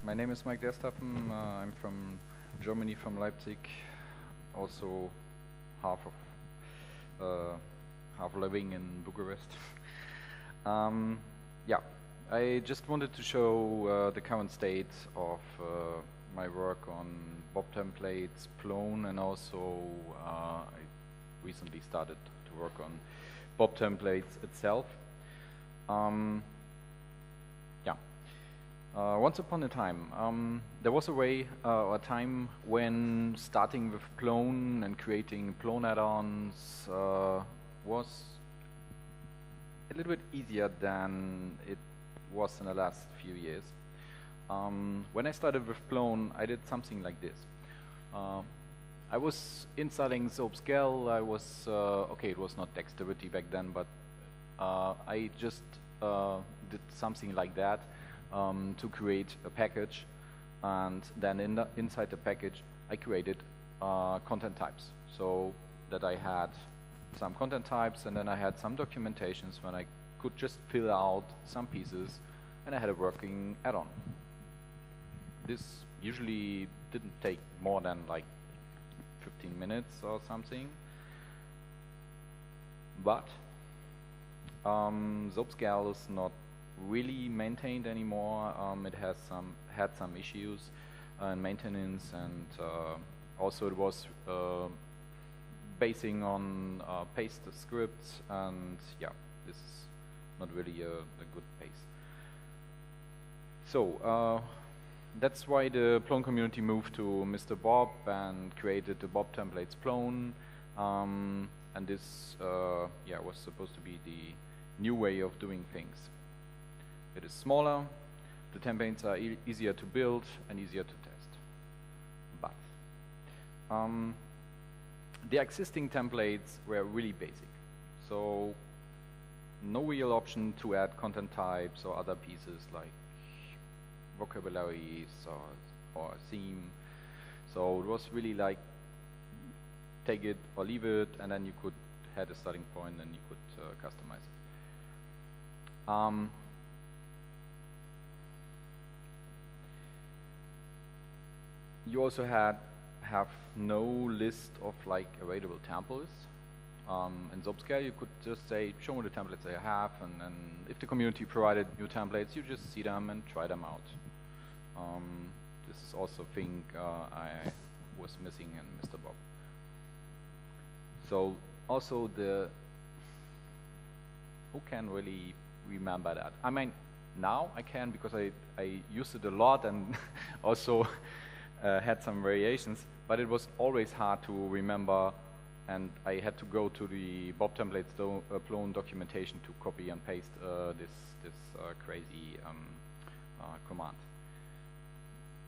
My name is Maik Derstappen. I'm from Germany, from Leipzig. Also half living in Bucharest. Yeah, I just wanted to show the current state of my work on bobtemplates, plone, and also I recently started to work on bobtemplates itself. Once upon a time, there was a way or a time when starting with plone and creating plone add-ons was a little bit easier than it was in the last few years. When I started with plone, I did something like this. I was installing Subtemplates. I was okay. It was not dexterity back then, but I just did something like that. To create a package, and then inside the package I created content types, so that I had some content types and then I had some documentations when I could just fill out some pieces and I had a working add-on. This usually didn't take more than like 15 minutes or something, but Subtemplates is not really maintained anymore. It has had some issues in maintenance, and also it was basing on paste scripts, and yeah, this is not really a good pace. So that's why the plone community moved to Mr. Bob and created the bobtemplates.plone, and this yeah, was supposed to be the new way of doing things. It is smaller, the templates are easier to build and easier to test. But the existing templates were really basic. So no real option to add content types or other pieces like vocabularies or a theme. So it was really like take it or leave it, and then you could have a starting point and you could customize it. You also have no list of like available templates. In Subtemplates, you could just say, show me the templates I have, and if the community provided new templates, you just see them and try them out. This is also a thing I was missing in Mr. Bob. So also who can really remember that? I mean, now I can, because I used it a lot and also had some variations, but it was always hard to remember, and I had to go to the bobtemplates.plone documentation to copy and paste this crazy command.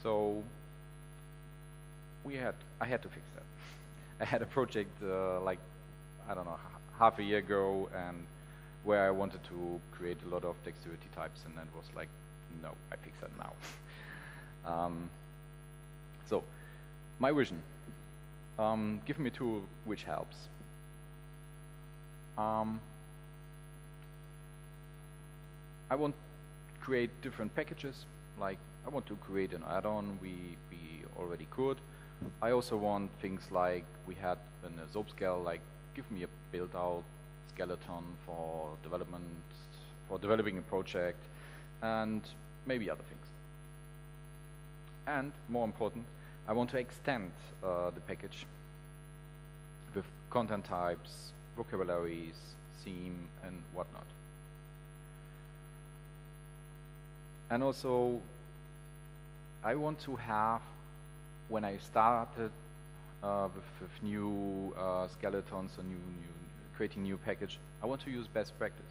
So I had to fix that. I had a project like, I don't know, half a year ago, and where I wanted to create a lot of dexterity types, and then it was like, no, I fix that now. So, my vision, give me a tool which helps. I want to create different packages, like I want to create an add-on, we already could. I also want things like we had in a Subtemplates, like give me a build-out skeleton for developing a project, and maybe other things. And more important, I want to extend the package with content types, vocabularies, theme, and whatnot. And also, I want to have, when I started with new skeletons and creating new package, I want to use best practice.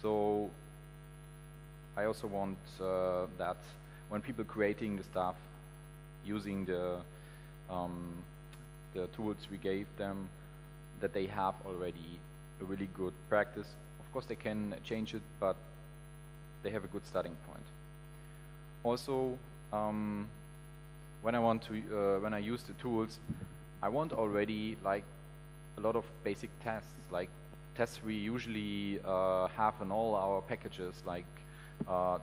So I also want that when people creating the stuff, using the tools we gave them, that they have already a really good practice. Of course, they can change it, but they have a good starting point. Also, when I use the tools, I want already like a lot of basic tests, like tests we usually have in all our packages, like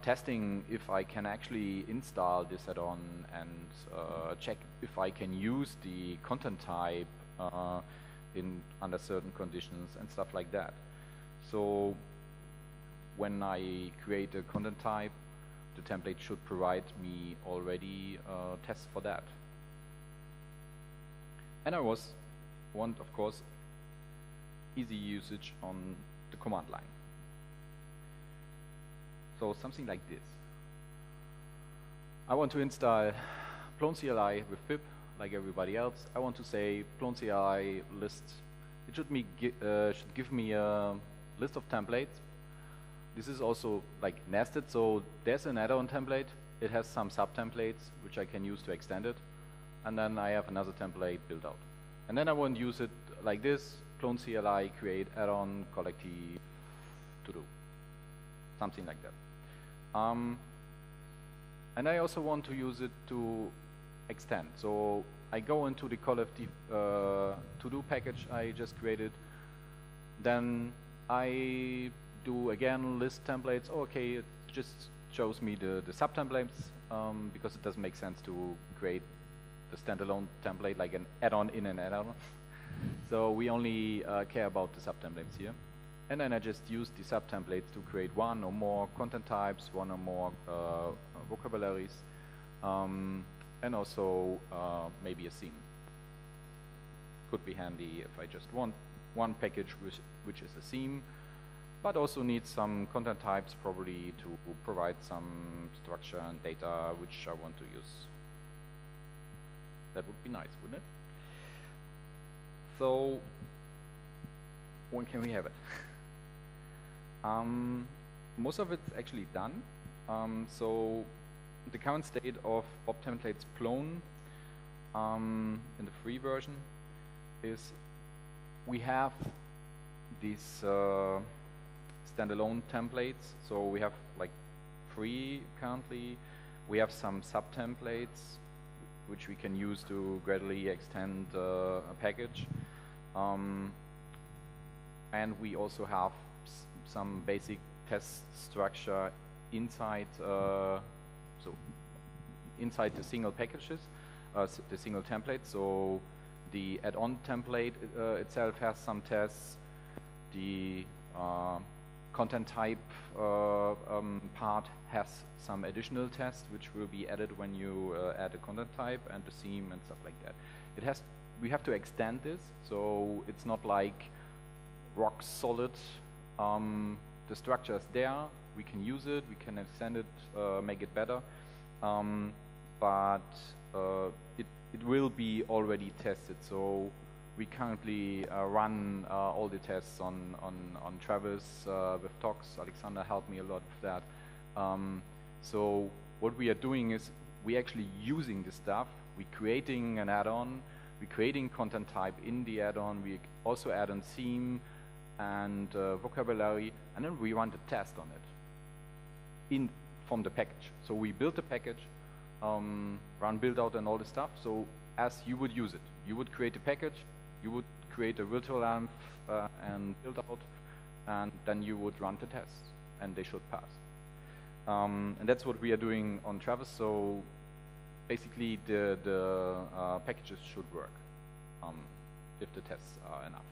testing if I can actually install this add-on and check if I can use the content type under certain conditions and stuff like that. So when I create a content type, the template should provide me already tests for that. And I want, of course, easy usage on the command line. So something like this. I want to install plonecli with pip, like everybody else. I want to say plonecli list. It should give me a list of templates. This is also like nested, so there's an add-on template. It has some subtemplates which I can use to extend it, and then I have another template built out. And then I want to use it like this: plonecli create add-on collective to do, something like that. And I also want to use it to extend. So I go into the collective to-do package I just created. Then I do again list templates. Okay, it just shows me the subtemplates because it doesn't make sense to create the standalone template like an add-on in an add-on. So we only care about the subtemplates here. And then I just use the subtemplates to create one or more content types, one or more vocabularies, and also maybe a theme. Could be handy if I just want one package which is a theme, but also need some content types probably to provide some structure and data which I want to use. That would be nice, wouldn't it? So when can we have it? Most of it's actually done. So the current state of bobtemplates.plone in the free version is we have these standalone templates. So we have like 3 currently. We have some subtemplates which we can use to gradually extend a package. And we also have some basic test structure inside inside the single packages, the single template. So the add-on template itself has some tests. The content type part has some additional tests which will be added when you add a content type and the theme and stuff like that. We have to extend this, so it's not like rock solid. The structure is there, we can use it, we can extend it, make it better, but it will be already tested. So we currently run all the tests on Travis with Tox. Alexander helped me a lot with that. So what we are doing is we're actually using the stuff. We're creating an add-on, we're creating content type in the add-on, we also add a theme and vocabulary, and then we run the test on it from the package. So we build the package, run build out and all the stuff. So as you would use it, you would create a package, you would create a virtual env and build out, and then you would run the tests, and they should pass. And that's what we are doing on Travis. So basically, the packages should work if the tests are enough.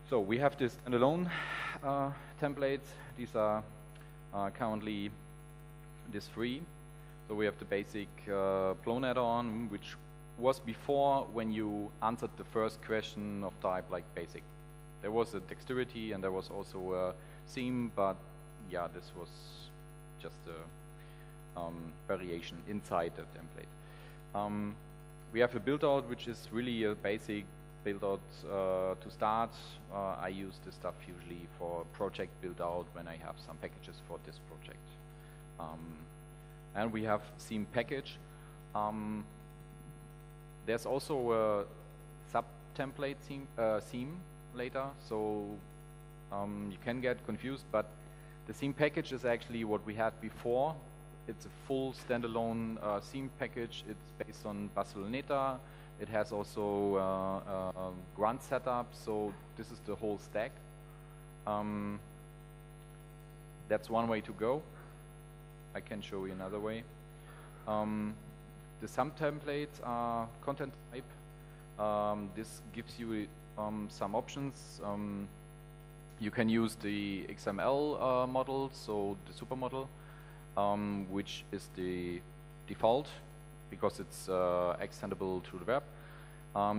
So we have this standalone templates. These are currently these 3. So we have the basic plone add-on, which was before when you answered the first question of type like basic. There was a dexterity and there was also a theme, but yeah, this was just a variation inside the template. We have a build-out, which is really a basic build-out to start. I use this stuff usually for project build-out when I have some packages for this project. And we have theme package. There's also a sub-template theme later, so you can get confused, but the theme package is actually what we had before. It's a full standalone theme package. It's based on Barceloneta. It has also grunt setup, so this is the whole stack. That's one way to go. I can show you another way. The subtemplates are content type. This gives you some options. You can use the XML model, so the supermodel, which is the default because it's extendable to the web.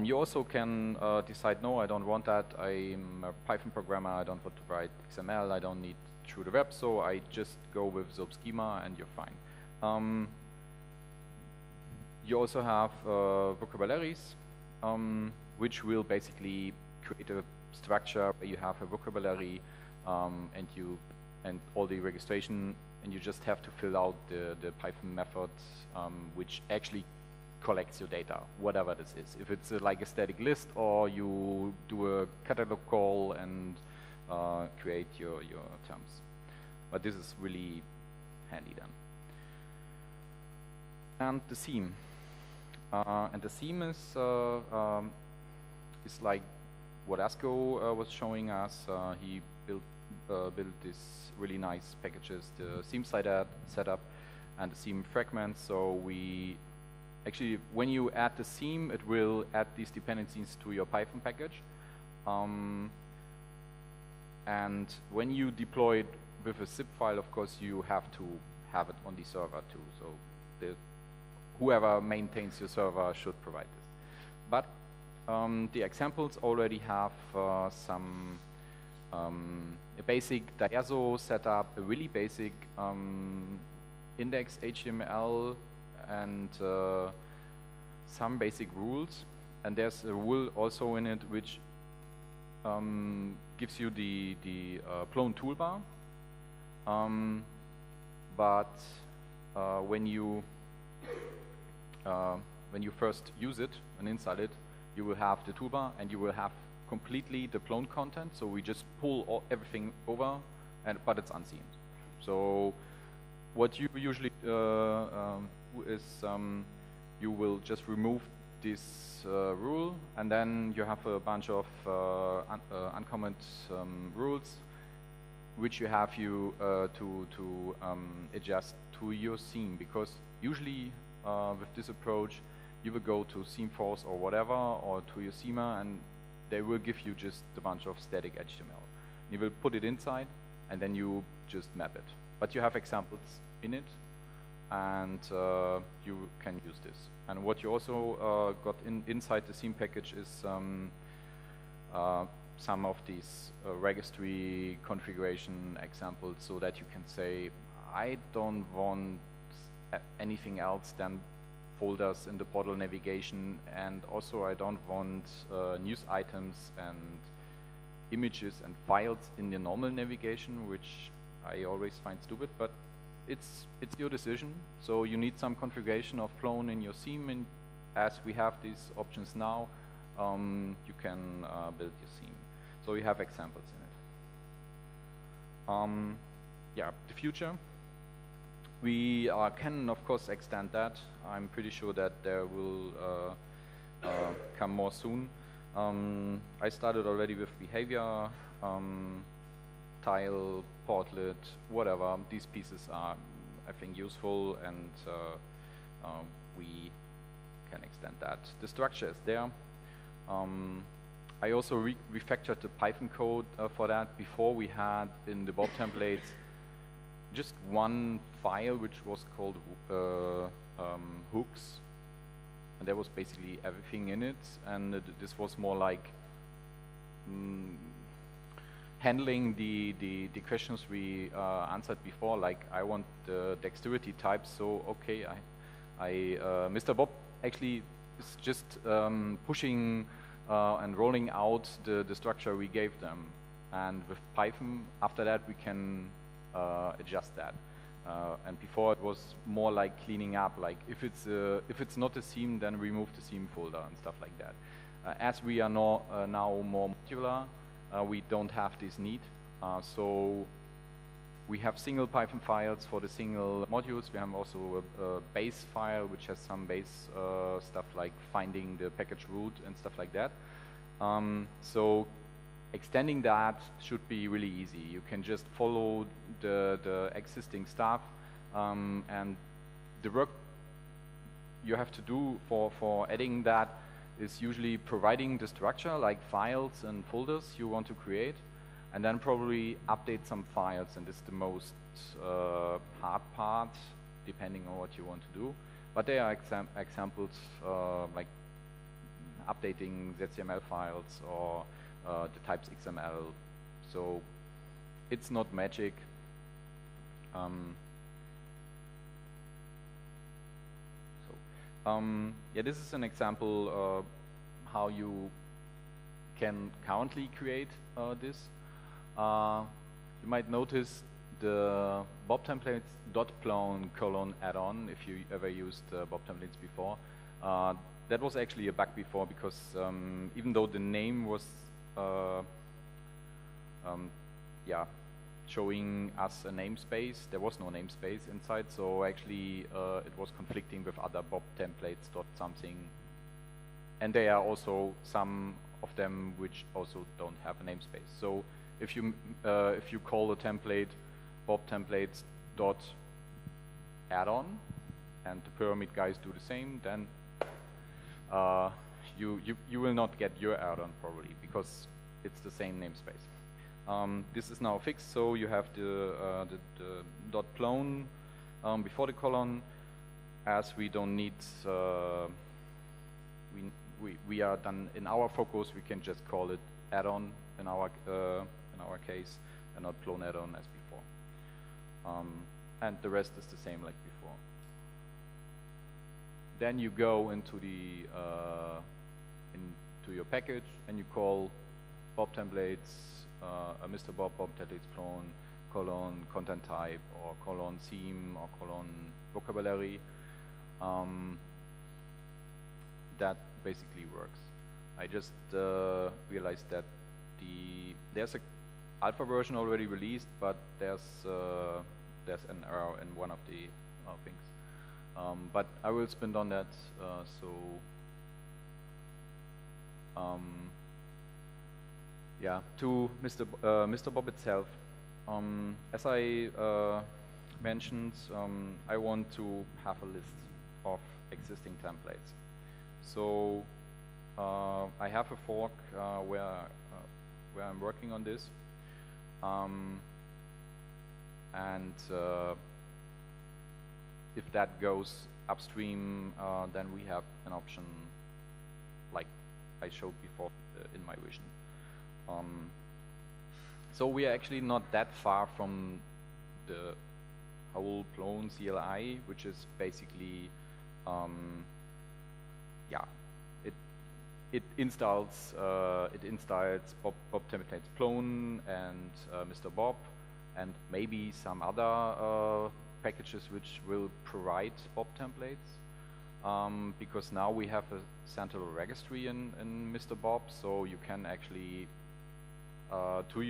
You also can decide, no, I don't want that. I'm a Python programmer. I don't want to write XML. I don't need through the web, so I just go with Zope schema and you're fine. You also have vocabularies, which will basically create a structure where you have a vocabulary and all the registration, and you just have to fill out the Python method, which actually collects your data, whatever this is. If it's like a static list, or you do a catalog call and create your terms. But this is really handy then. And the theme. And the theme is like what Asko was showing us. He built this really nice packages, the theme setup and the theme fragments. So we actually, when you add the theme, it will add these dependencies to your Python package. And when you deploy it with a zip file, of course, you have to have it on the server too. So whoever maintains your server should provide this. But the examples already have some a basic diazo setup, a really basic index HTML, and some basic rules. And there's a rule also in it which gives you the plone toolbar. But when you first use it and install it, you will have the toolbar and you will have completely the plone content. So we just pull everything over, but it's unseen. So what you usually is you will just remove this rule, and then you have a bunch of uncommented rules, which you have to adjust to your theme, because usually with this approach you will go to ThemeForce or whatever, or to your thema, and they will give you just a bunch of static HTML. You will put it inside and then you just map it. But you have examples in it, and you can use this. And what you also got inside the theme package is some of these registry configuration examples, so that you can say, I don't want anything else than folders in the portal navigation, and also I don't want news items and images and files in the normal navigation, which I always find stupid, but it's your decision. So you need some configuration of plone in your theme, and as we have these options now, you can build your theme. So you have examples in it. Yeah, the future. We can, of course, extend that. I'm pretty sure that there will come more soon. I started already with behavior, tile, portlet, whatever. These pieces are, I think, useful, and we can extend that. The structure is there. I also refactored the Python code for that. Before, we had in the Bob templates just one file which was called hooks, and there was basically everything in it, and this was more like handling the questions we answered before, like I want the dexterity type, so okay, Mr. Bob actually is just pushing and rolling out the structure we gave them, and with Python after that we can adjust that. And before it was more like cleaning up, like if it's not a theme, then remove the theme folder and stuff like that. As we are now more modular, we don't have this need. So we have single Python files for the single modules. We have also a base file which has some base stuff like finding the package root and stuff like that. So extending that should be really easy. You can just follow the existing stuff, and the work you have to do for adding that is usually providing the structure, like files and folders you want to create, and then probably update some files, and this is the most hard part, depending on what you want to do. But there are examples like updating ZCML files or the types XML. So it's not magic. Yeah, this is an example how you can currently create this. You might notice the bobtemplates.plone add-on if you ever used bobtemplates before. That was actually a bug before because even though the name was yeah, showing us a namespace, there was no namespace inside, so actually it was conflicting with other bobtemplates.something, and there are also some of them which also don't have a namespace. So if you call a template bobtemplates.addon and the pyramid guys do the same, then you will not get your add-on probably because it's the same namespace. This is now fixed, so you have the .plone before the colon. As we don't need, we are done in our focus. We can just call it add-on in our case, and not plone add-on as before. And the rest is the same like before. Then you go into the into your package and you call bobtemplates. Mr. Bob bobtemplates plone colon content type or colon theme or colon vocabulary. That basically works. I just realized that there's a alpha version already released, but there's an error in one of the things. But I will spend on that. Yeah, to Mr. Bob itself. As I mentioned, I want to have a list of existing templates. So I have a fork where I'm working on this, and if that goes upstream, then we have an option like I showed before in my vision. So we are actually not that far from the whole plone CLI, which is basically, yeah, it installs bobtemplates plone and Mr. Bob, and maybe some other packages which will provide bobtemplates. Because now we have a central registry in Mr. Bob, so you can actually to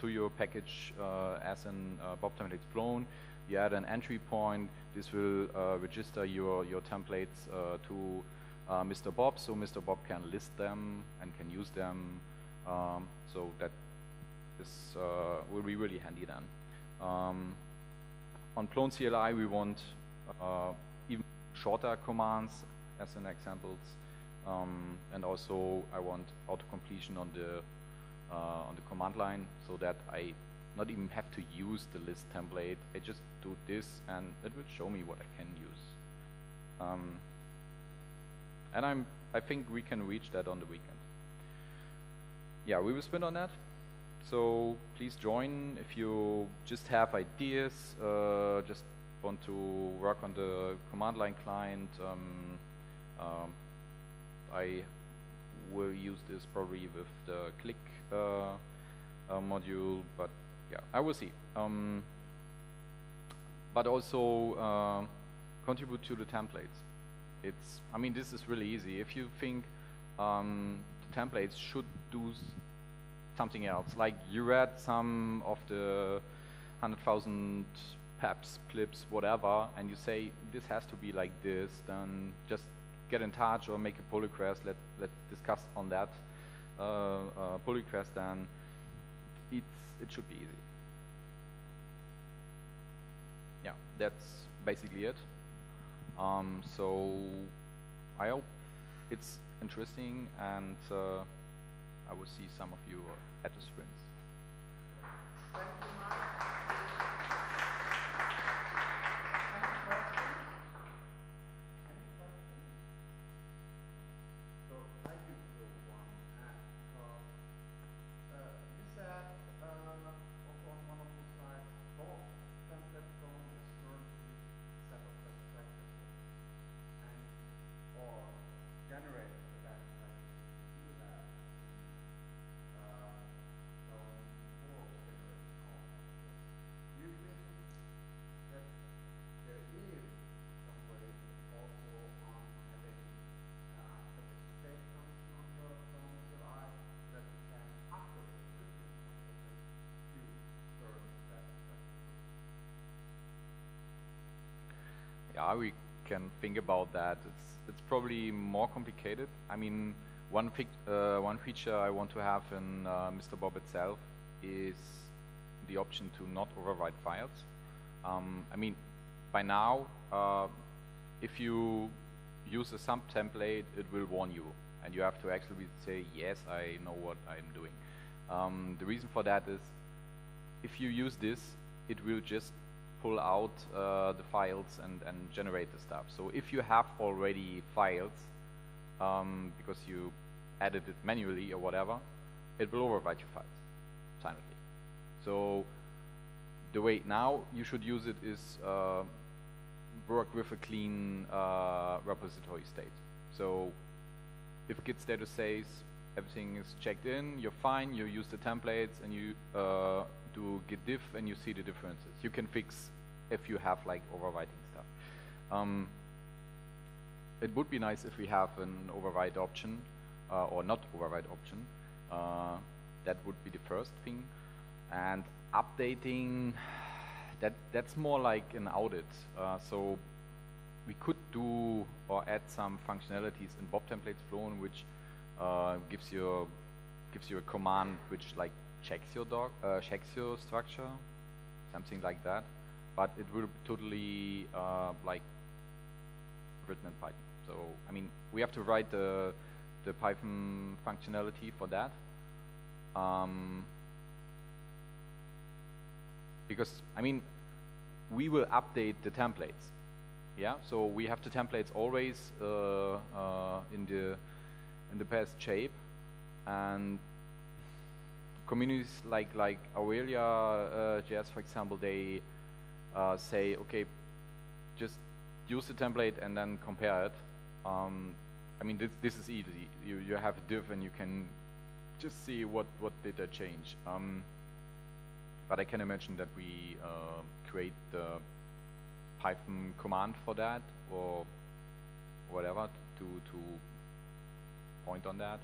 your package as in bobtemplates plone, you add an entry point. This will register your templates to Mr. Bob, so Mr. Bob can list them and can use them. So that is will be really handy then. On plone CLI, we want even shorter commands as in examples, and also I want auto-completion on the command line, so that I not even have to use the list template. I just do this and it will show me what I can use. And I think we can reach that on the weekend. Yeah, we will spin on that. So please join if you just have ideas, just want to work on the command line client. I will use this probably with the click module, but yeah, I will see. But also contribute to the templates. I mean, this is really easy. If you think the templates should do something else, like you read some of the 100,000 PEPs, clips, whatever, and you say this has to be like this, then just get in touch or make a pull request. Let's discuss on that. pull request, then it should be easy. Yeah, that's basically it. So I hope it's interesting, and I will see some of you at the sprints. Thank you, Maik. Any questions? Any questions? So I can throw one at, because you said also on one of the slides, bobtemplates.plone is currently a set of best practices and or generating the best practices to do that. Do you think that there is some way also on having such a state function on your phone CLI that you can after existing processes use certain best practices? Yeah, we can think about that. It's probably more complicated. I mean, one feature I want to have in Mr. Bob itself is the option to not overwrite files. I mean, by now, if you use a subtemplate, it will warn you, and you have to actually say, yes, I know what I'm doing. The reason for that is, if you use this, it will just pull out the files and generate the stuff. So if you have already files, because you added it manually or whatever, it will overwrite your files silently. So the way now you should use it is work with a clean repository state. So if git status says everything is checked in, you're fine, you use the templates, and you do git diff, and you see the differences. You can fix if you have like overwriting stuff. It would be nice if we have an override option, or not override option. That would be the first thing. And updating, that's more like an audit. So we could do or add some functionalities in bobtemplates.plone, which gives you a command which like checks your structure, something like that. But it will be totally like written in Python. So I mean, we have to write the Python functionality for that. Because I mean, we will update the templates. Yeah, so we have the templates always in the past shape, and communities like Aurelia JS, for example, they say, okay, just use the template and then compare it. I mean, this is easy. You have a div and you can just see what did I change. But I can imagine that we create the Python command for that or whatever to point on that.